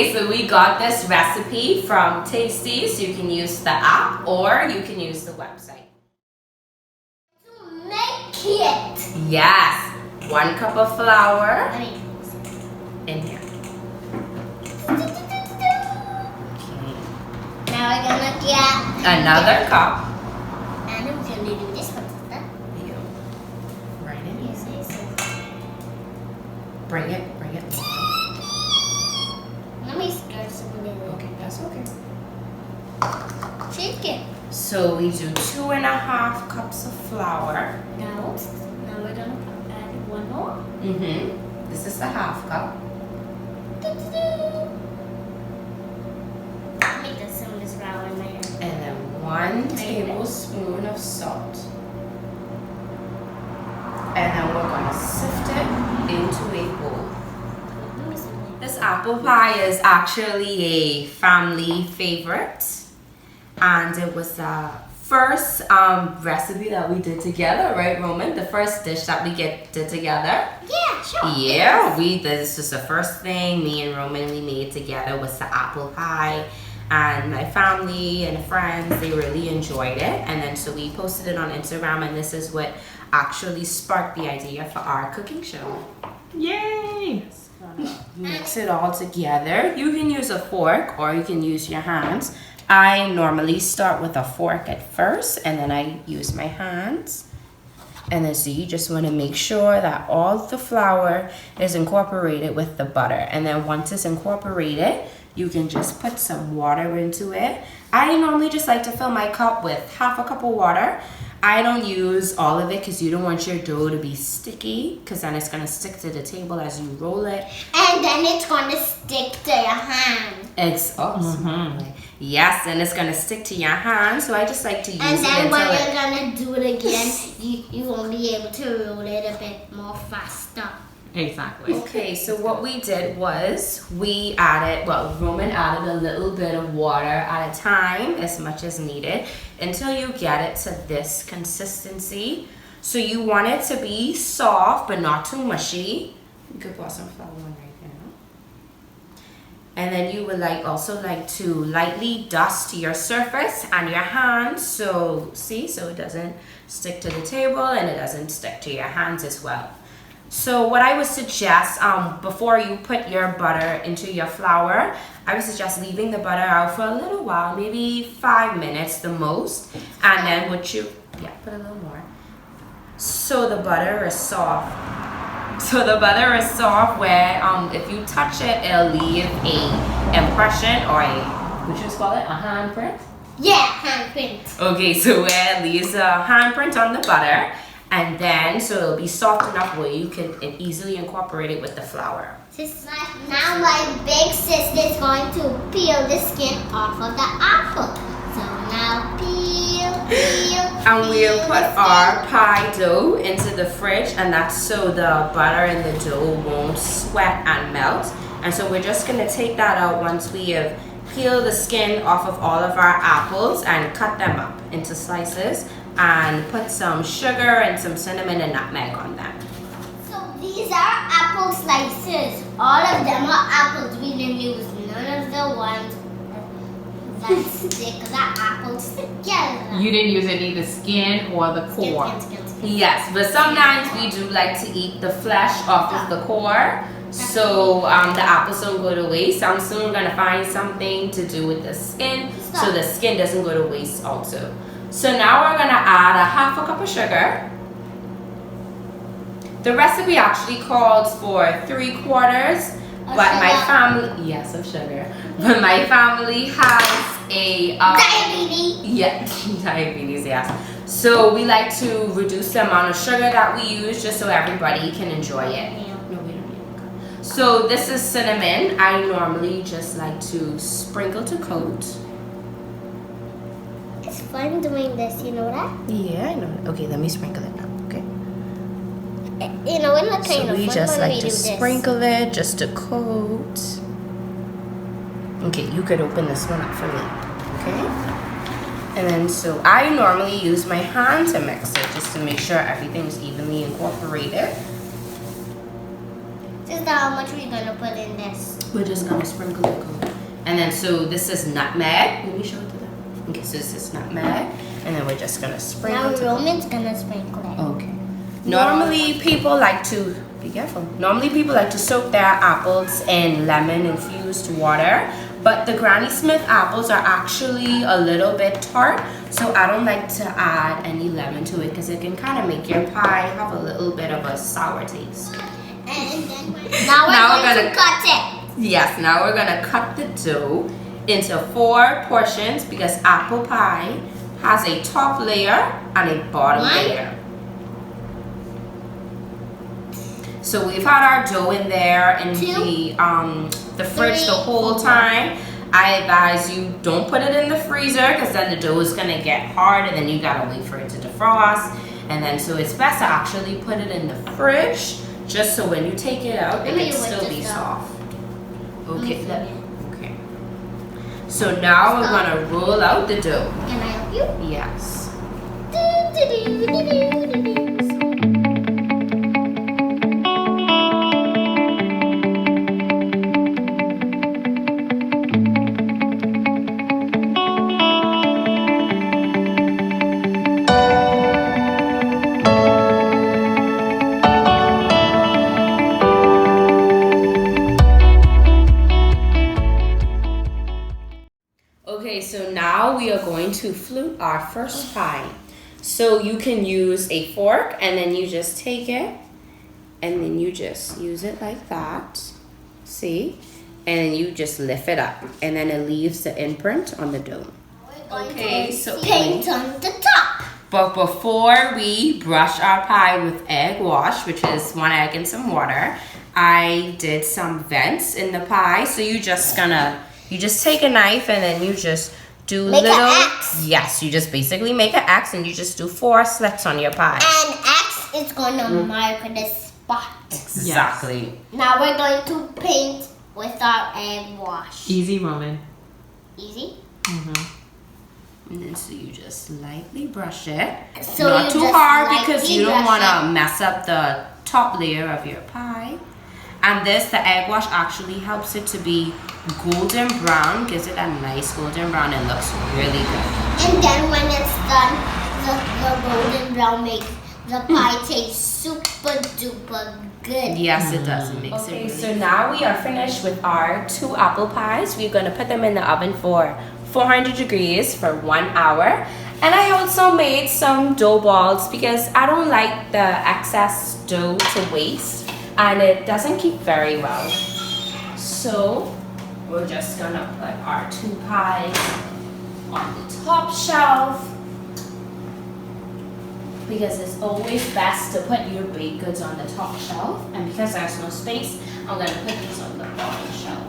Okay, so we got this recipe from Tasty, so you can use the app or you can use the website. To make it. Yes, 1 cup of flour I mean, in here. Okay. now we're gonna get Another cup. and I'm gonna do this one. You. Right in here. Yes, yes. Bring it. Let me stir some of it. Okay, that's okay. Chicken. So we do 2.5 cups of flour. Now we're gonna add one more. This is the 1/2 cup. Let me get some of this flour in my hand. And then 1 tablespoon of salt. And then we're gonna sift it into a bowl. This apple pie is actually a family favorite, and it was the first recipe that we did together, right, Roman? The first dish that we did together. Yeah, sure. Yeah, this was the first thing me and Roman we made together was the apple pie, and my family and friends, they really enjoyed it, and then so we posted it on Instagram, and this is what actually sparked the idea for our cooking show. Yay! Mix it all together. You can use a fork or you can use your hands. I normally start with a fork at first and then I use my hands. And then so you just want to make sure that all the flour is incorporated with the butter. And then once it's incorporated, you can just put some water into it. I normally just like to fill my cup with 1/2 cup of water. I don't use all of it because you don't want your dough to be sticky, because then it's going to stick to the table as you roll it. And then it's gonna stick to your hand. Yes, and it's going to stick to your hand, so I just like to use And it then until when it... you're gonna do it again, you won't be able to roll it a bit more faster. Exactly. Okay, so what we did was we added, Roman added a little bit of water at a time, as much as needed, until you get it to this consistency. So you want it to be soft, but not too mushy. You could put some flour on right now. And then you would also like to lightly dust your surface and your hands, so it doesn't stick to the table and it doesn't stick to your hands as well. So what I would suggest, before you put your butter into your flour, I would suggest leaving the butter out for a little while, maybe 5 minutes the most. And then put a little more. So the butter is soft. Where if you touch it, it'll leave a impression or what you call it, a handprint? Yeah, handprint. Okay, so where it leaves a handprint on the butter. And then, so it'll be soft enough where you can easily incorporate it with the flour. Now my big sister is going to peel the skin off of the apple. So now peel. And we'll put our pie dough into the fridge, and that's so the butter in the dough won't sweat and melt. And so we're just gonna take that out once we have peeled the skin off of all of our apples and cut them up into slices. And put some sugar and some cinnamon and nutmeg on them. So these are apple slices. All of them are apples. We didn't use none of the ones that stick the apples together. You didn't use any of the skin or the core. Skin. Yes, but sometimes we do like to eat the flesh off of the core, so the apples don't go to waste. I'm soon gonna find something to do with the skin, so the skin doesn't go to waste also. So now we're gonna add a 1/2 cup of sugar. The recipe actually calls for 3/4, but my family, yes, of sugar. But my family has a Diabetes. Yeah, diabetes, yes. So we like to reduce the amount of sugar that we use just so everybody can enjoy it. No, we don't need it. So this is cinnamon. I normally just like to sprinkle to coat. It's fun doing this, you know that? Yeah, I know. Okay, let me sprinkle it now, okay? You know, we're not kind So of we fun just when like we to do this. sprinkle it just to coat. Okay, you could open this one up for me, okay? And then, so I normally use my hand to mix it just to make sure everything is evenly incorporated. Sister, how much we're gonna put in this. We're just gonna sprinkle it. And then, so this is nutmeg. Let me show it to them. Okay, so this is nutmeg. And then we're just gonna sprinkle Now it. Roman's gonna sprinkle it. Okay. Normally people like to, be careful. Normally people like to soak their apples in lemon infused water. But the Granny Smith apples are actually a little bit tart. So I don't like to add any lemon to it because it can kind of make your pie have a little bit of a sour taste. And then now we're going to cut it. Yes, now we're gonna cut the dough into 4 portions because apple pie has a top layer and a bottom layer. So we've had our dough in there in the fridge the whole time. I advise you don't put it in the freezer because then the dough is gonna get hard and then you gotta wait for it to defrost. And then so it's best to actually put it in the fridge just so when you take it out, it can still be soft. Okay, okay. So now we're gonna roll out the dough. Can I help you? Yes. Okay, so now we are going to flute our first pie. So you can use a fork and then you just take it and then you just use it like that. See? And then you just lift it up and then it leaves the imprint on the dough. Okay, so paint on the top. But before we brush our pie with egg wash, which is 1 egg and some water, I did some vents in the pie. So you just take a knife and then you just do Make little. an X. Yes, you just basically make an X and you just do 4 slits on your pie. And X is going to mark the spot. Exactly. Now we're going to paint with our egg wash. Easy, Roman. Easy? And then so you just lightly brush it. So Not you too just hard lightly because you don't brush want to mess up the top layer of your pie. And the egg wash actually helps it to be golden brown, gives it a nice golden brown and looks really good. And then when it's done, the golden brown makes the pie taste super duper good. Yes, it does. It makes it really so now we are finished with our 2 apple pies. We're going to put them in the oven for 400 degrees for 1 hour. And I also made some dough balls because I don't like the excess dough to waste and it doesn't keep very well. So we're just gonna put our 2 pies on the top shelf because it's always best to put your baked goods on the top shelf, and because there's no space, I'm gonna put these on the bottom shelf.